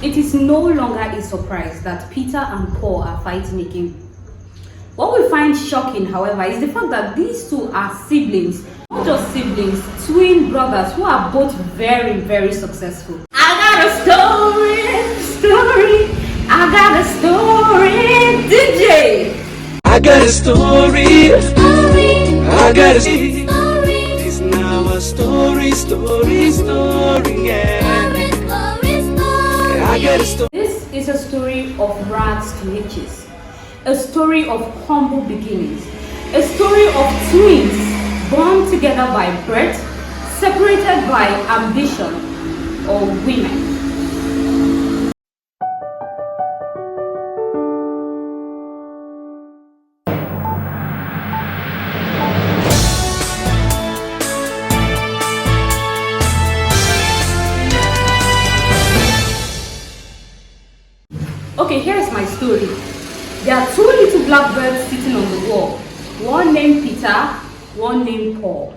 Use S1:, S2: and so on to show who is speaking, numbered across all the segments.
S1: It is no longer a surprise that Peter and Paul are fighting again. What we find shocking, however, is the fact that these two are siblings, not just siblings, twin brothers who are both very, very successful. I got a story, I got a story, DJ.
S2: I got a story, I got a story. It's now a story, yeah. I got a story.
S1: This is a story of rags to riches, a story of humble beginnings, a story of twins born together by birth, separated by ambition or women. Okay, here's my story. There are two little blackbirds sitting on the wall. One named Peter, one named Paul.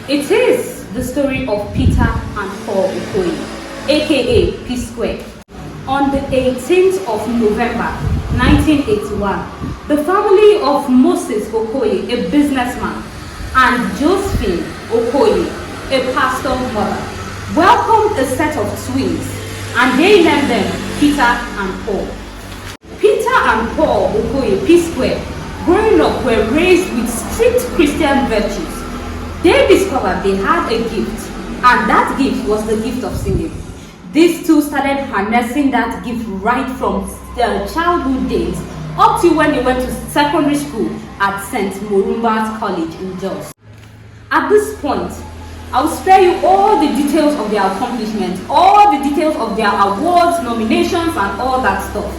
S1: It is the story of Peter and Paul Okoye, aka Psquare. On the 18th of November 1981, the family of Moses Okoye, a businessman, and Josephine Okoye, a pastor's mother, welcomed a set of twins, and they named them Peter and Paul. Peter and Paul Okoye, Psquare, growing up were raised with strict Christian virtues. They discovered they had a gift, and that gift was the gift of singing. These two started harnessing that gift right from childhood days up to when they went to secondary school at St. Morumba's College in Jos. At this point, I'll spare you all the details of their accomplishments, all the details of their awards, nominations, and all that stuff.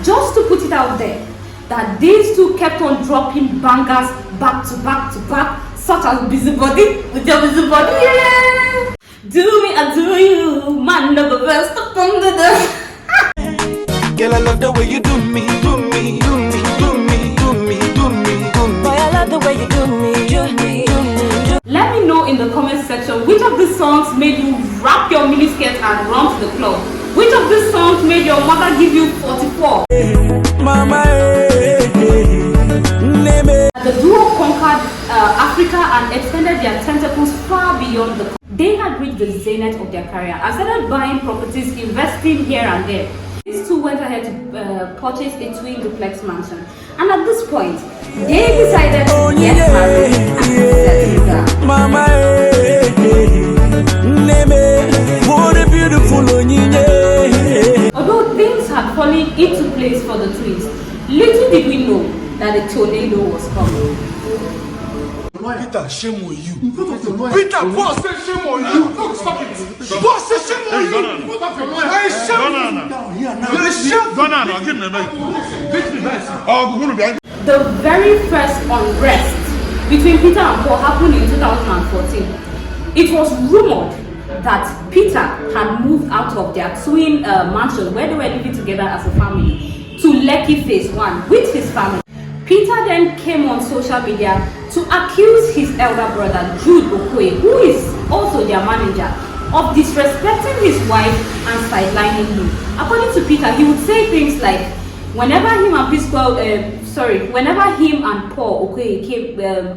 S1: Just to put it out there, that these two kept on dropping bangers back to back to back, such as Busybody, with your Busybody, yeah! Do me, I do you, man of the best, up under the...
S2: Girl, I love the way you do me, do me, do me, do me, do me, do me, do me. Boy, I love the way you do me, do me, do me.
S1: Let me know in the comment section which of these songs made you wrap your miniskirt and run to the club. Which of these songs made your mother give you 44?
S2: Mama,
S1: The duo conquered Africa and extended their tentacles far beyond the continent. They had reached the zenith of their career and started buying properties, investing here and there. These two went ahead to purchase a twin duplex mansion. And at this point, they decided to get married and settle down.
S2: Mama, what a beautiful
S1: Although things had fallen into place for the twins, little did we know that a tornado was coming.
S3: Peter, shame on you. Peter, boss, say shame on you. Stop it. Boss, say shame on you.
S1: The very first unrest between Peter and Paul happened in 2014. It was rumored that Peter had moved out of their twin mansion where they were living together as a family to Lekki Phase 1 with his family. Peter then came on social media to accuse his elder brother Jude Okoye, who is also their manager, of disrespecting his wife and sidelining him. According to Peter, he would say things like, whenever him and Paul Okoye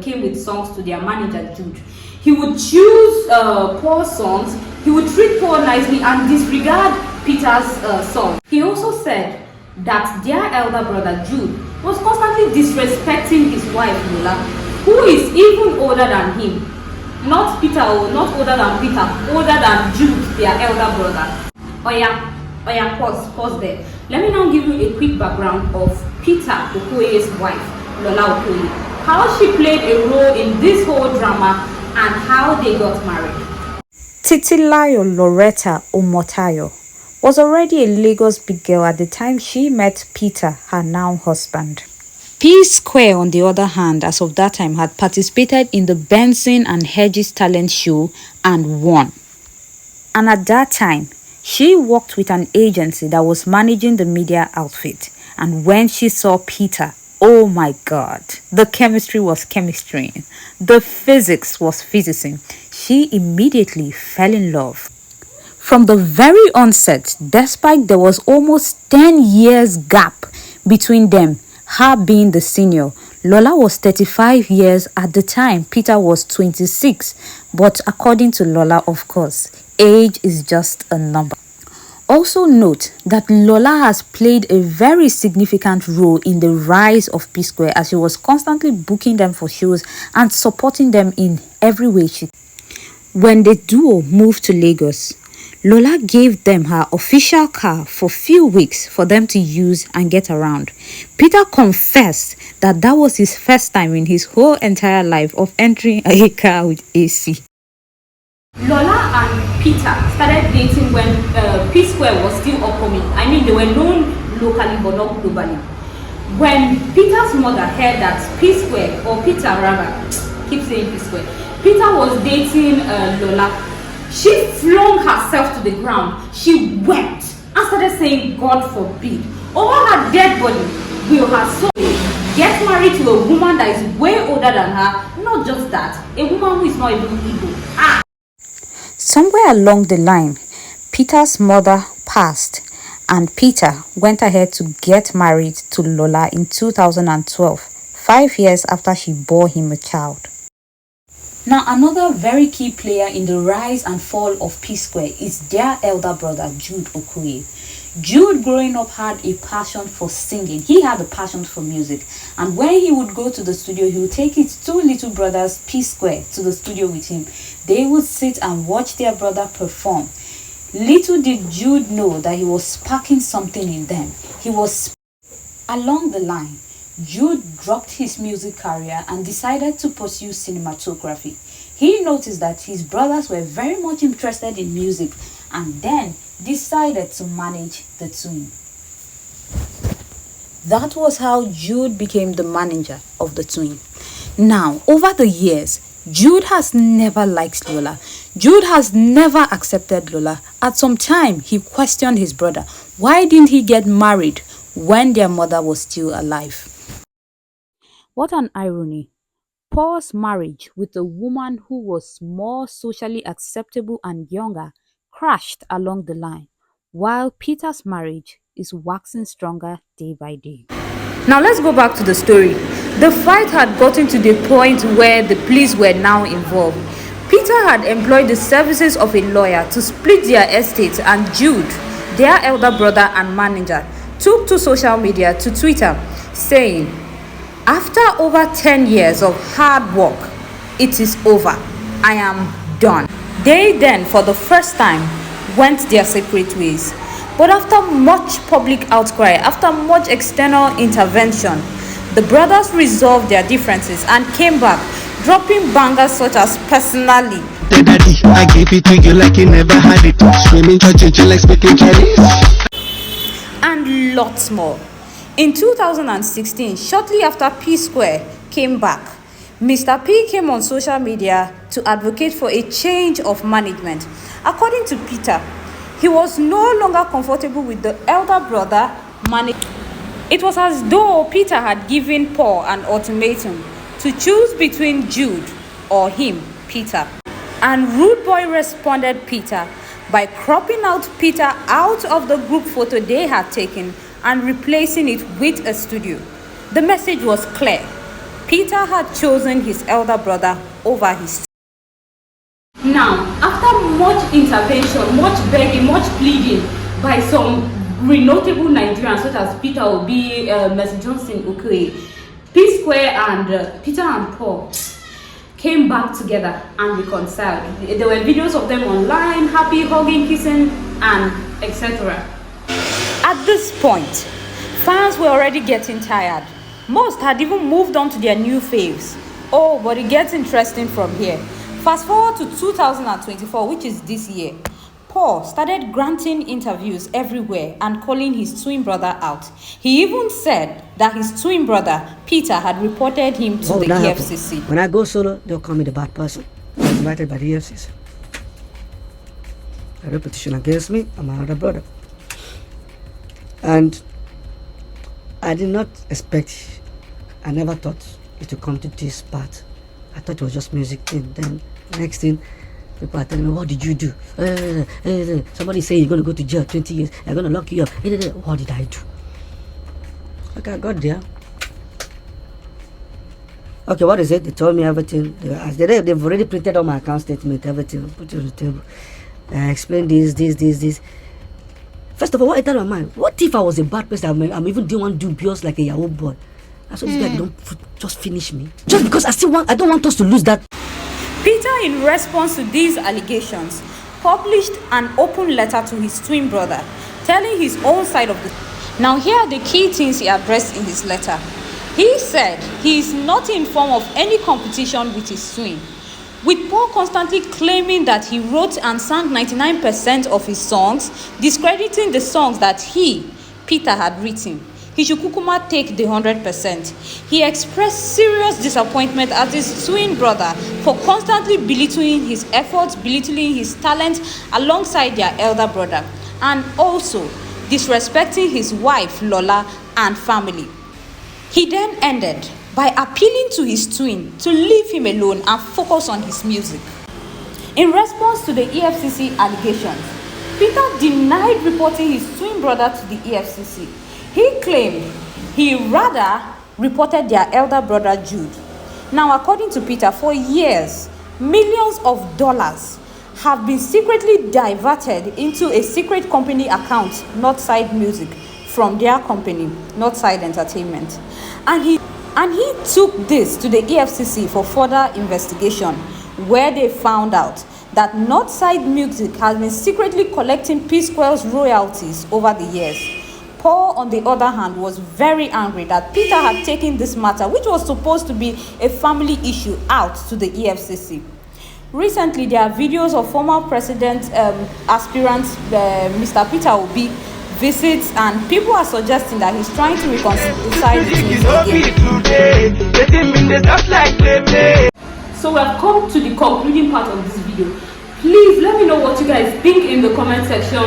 S1: came with songs to their manager Jude, he would choose Paul's songs, he would treat Paul nicely and disregard Peter's song. He also said that their elder brother Jude was constantly disrespecting his wife Lola, who is even older than him. Not Peter, not older than Peter, older than Jude, their elder brother. Pause there. Let me now give you a quick background of Peter Okoye's wife, Lola Okoye. How she played a role in this whole drama and how they got married.
S4: Titilayo Loretta Omotayo was already a Lagos big girl at the time she met Peter, her now husband. Psquare, on the other hand, as of that time, had participated in the Benson and Hedges talent show and won. And at that time, she worked with an agency that was managing the media outfit. And when she saw Peter, oh my God, the chemistry was chemistry. The physics was physicsing. She immediately fell in love. From the very onset, despite there was almost 10 years gap between them, her being the senior, Lola was 35 years at the time, Peter was 26. But according to Lola, of course, age is just a number. Also note that Lola has played a very significant role in the rise of Psquare, as she was constantly booking them for shows and supporting them in every way she. When the duo moved to Lagos, Lola gave them her official car for few weeks for them to use and get around. Peter confessed that that was his first time in his whole entire life of entering a car with AC.
S1: Lola and Peter started dating when Psquare was still upcoming. I mean, they were known locally but not globally. When Peter's mother heard that Psquare, or Peter rather, keep saying Psquare, Peter was dating Lola, she flung herself to the ground. She wept and started saying, God forbid, over her dead body will her soul get married to a woman that is way older than her. Not just that, a woman who is not even Igbo.
S4: Somewhere along the line, Peter's mother passed and Peter went ahead to get married to Lola in 2012, 5 years after she bore him a child. Now, another very key player in the rise and fall of Psquare is their elder brother, Jude Okoye. Jude, growing up, had a passion for singing. He had a passion for music. And when he would go to the studio, he would take his two little brothers, Psquare, to the studio with him. They would sit and watch their brother perform. Little did Jude know that he was sparking something in them. Along the line, Jude dropped his music career and decided to pursue cinematography. He noticed that his brothers were very much interested in music and then decided to manage the twin. That was how Jude became the manager of the twin. Now, over the years, Jude has never liked Lola. Jude has never accepted Lola. At some time, he questioned his brother. Why didn't he get married when their mother was still alive? What an irony. Paul's marriage with a woman who was more socially acceptable and younger crashed along the line, while Peter's marriage is waxing stronger day by day. Now let's go back to the story. The fight had gotten to the point where the police were now involved. Peter had employed the services of a lawyer to split their estate, and Jude, their elder brother and manager, took to social media, to Twitter, saying, "After over 10 years of hard work, it is over. I am done." They then, for the first time, went their separate ways. But after much public outcry, after much external intervention, the brothers resolved their differences and came back, dropping bangers such as "Personally."
S5: Daddy, I gave it to you like you never had it. Screaming, touching, like speaking Chinese.
S4: And lots more. In 2016, shortly after Psquare came back, Mr. P came on social media to advocate for a change of management. According to Peter, he was no longer comfortable with the elder brother management. It was as though Peter had given Paul an ultimatum to choose between Jude or him, Peter. And Rude Boy responded Peter by cropping out Peter out of the group photo they had taken and replacing it with a studio. The message was clear. Peter had chosen his elder brother over his.
S1: Now, after much intervention, much begging, much pleading by some notable Nigerians such as Peter Obi, Mercy Johnson Okoye, Psquare and Peter and Paul came back together and reconciled. There were videos of them online, happy, hugging, kissing, and etc.
S4: At this point, fans were already getting tired. Most had even moved on to their new faves. Oh, but it gets interesting from here. Fast forward to 2024, which is this year. Paul started granting interviews everywhere and calling his twin brother out. He even said that his twin brother, Peter, had reported him to the Efcc.
S6: When I go solo, they'll call me the bad person. I was invited by the Efcc. A repetition against me and my other brother. And I did not expect, I never thought it would come to this part. I thought it was just music thing. Then next thing, People are telling me, what did you do? Somebody say you're going to go to jail 20 years. They're going to lock you up. What did I do? Okay, I got there. Okay, what is it? They told me everything. They've already printed out my account statement, everything. Put it on the table. I explained this. First of all, what entered my mind? What if I was a bad person? I'm even doing one dubious like a Yahoo boy. I said, this guy don't just finish me. Just because I don't want us to lose that.
S4: Peter, in response to these allegations, published an open letter to his twin brother, telling his own side of the... Now, here are the key things he addressed in his letter. He said he is not informed of any competition with his twin, with Paul constantly claiming that he wrote and sang 99% of his songs, discrediting the songs that he, Peter, had written. He should kukuma take the 100%. He expressed serious disappointment at his twin brother for constantly belittling his efforts, belittling his talent alongside their elder brother, and also disrespecting his wife, Lola, and family. He then ended by appealing to his twin to leave him alone and focus on his music. In response to the Efcc allegations, Peter denied reporting his twin brother to the Efcc. He claimed he rather reported their elder brother Jude. Now, according to Peter, for years, millions of dollars have been secretly diverted into a secret company account, Northside Music, from their company, Northside Entertainment. And he took this to the EFCC for further investigation, where they found out that Northside Music has been secretly collecting Psquare's royalties over the years. Paul, on the other hand, was very angry that Peter had taken this matter, which was supposed to be a family issue, out to the EFCC. Recently, there are videos of former president aspirant Mr. Peter Obi visits, and people are suggesting that he's trying to reconcile again.
S1: So we have come to the concluding part of this video. Please let me know what you guys think in the comment section.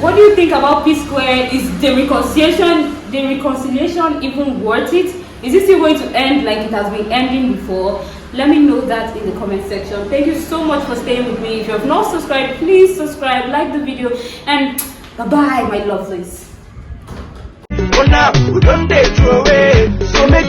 S1: What do you think about Psquare? Is the reconciliation even worth it? Is it still going to end like it has been ending before? Let me know that in the comment section. Thank you so much for staying with me. If you have not subscribed, please subscribe, like the video, and bye-bye, my lovelies.
S2: We don't take away, so make